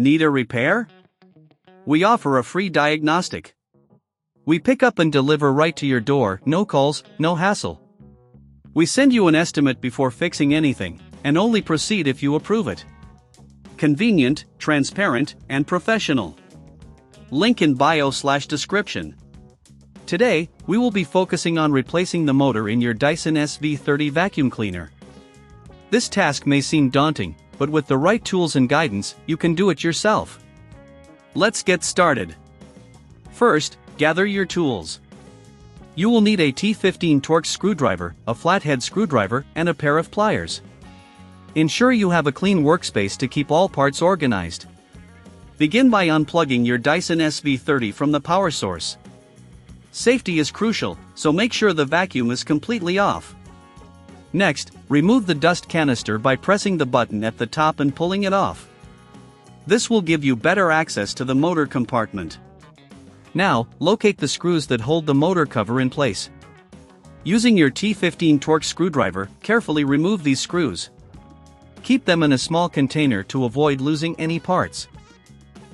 Need a repair? We offer a free diagnostic. We pick up and deliver right to your door, no calls, no hassle. We send you an estimate before fixing anything, and only proceed if you approve it. Convenient, transparent, and professional. Link in bio/description. Today, we will be focusing on replacing the motor in your Dyson SV30 vacuum cleaner. This task may seem daunting, but with the right tools and guidance, you can do it yourself. Let's get started. First, gather your tools. You will need a T15 Torx screwdriver, a flathead screwdriver, and a pair of pliers. Ensure you have a clean workspace to keep all parts organized. Begin by unplugging your Dyson SV30 from the power source. Safety is crucial, so make sure the vacuum is completely off. Next, remove the dust canister by pressing the button at the top and pulling it off. This will give you better access to the motor compartment. Now, locate the screws that hold the motor cover in place. Using your T15 Torx screwdriver, carefully remove these screws. Keep them in a small container to avoid losing any parts.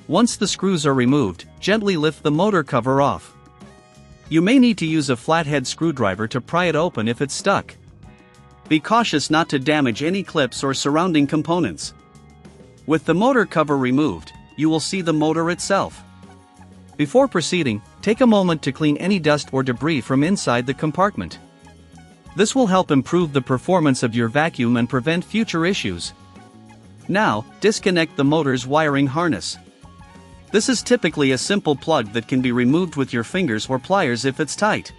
Once the screws are removed, gently lift the motor cover off. You may need to use a flathead screwdriver to pry it open if it's stuck. Be cautious not to damage any clips or surrounding components. With the motor cover removed, you will see the motor itself. Before proceeding, take a moment to clean any dust or debris from inside the compartment. This will help improve the performance of your vacuum and prevent future issues. Now, disconnect the motor's wiring harness. This is typically a simple plug that can be removed with your fingers or pliers if it's tight.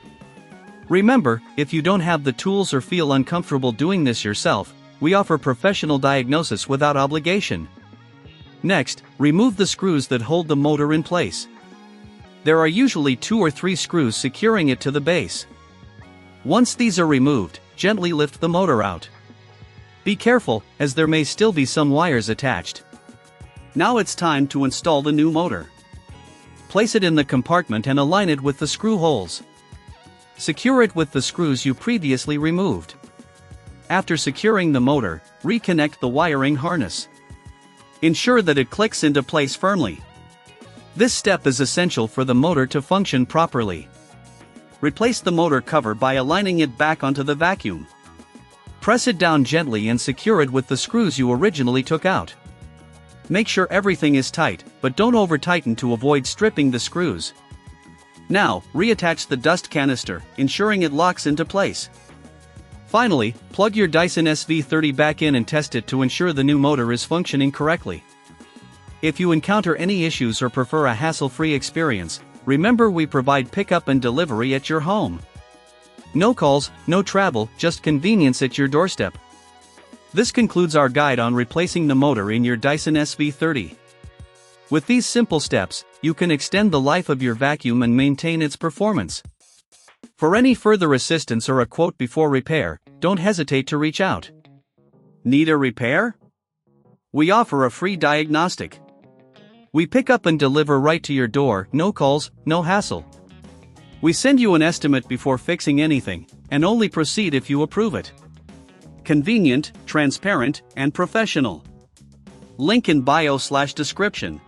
Remember, if you don't have the tools or feel uncomfortable doing this yourself, we offer professional diagnosis without obligation. Next, remove the screws that hold the motor in place. There are usually 2 or 3 screws securing it to the base. Once these are removed, gently lift the motor out. Be careful, as there may still be some wires attached. Now it's time to install the new motor. Place it in the compartment and align it with the screw holes. Secure it with the screws you previously removed. After securing the motor, reconnect the wiring harness. Ensure that it clicks into place firmly. This step is essential for the motor to function properly. Replace the motor cover by aligning it back onto the vacuum. Press it down gently and secure it with the screws you originally took out. Make sure everything is tight, but don't over-tighten to avoid stripping the screws. Now, reattach the dust canister, ensuring it locks into place. Finally, plug your Dyson SV30 back in and test it to ensure the new motor is functioning correctly. If you encounter any issues or prefer a hassle-free experience, remember we provide pickup and delivery at your home. No calls, no travel, just convenience at your doorstep. This concludes our guide on replacing the motor in your Dyson SV30. With these simple steps, you can extend the life of your vacuum and maintain its performance. For any further assistance or a quote before repair, don't hesitate to reach out. Need a repair? We offer a free diagnostic. We pick up and deliver right to your door, no calls, no hassle. We send you an estimate before fixing anything, and only proceed if you approve it. Convenient, transparent, and professional. Link in bio/description.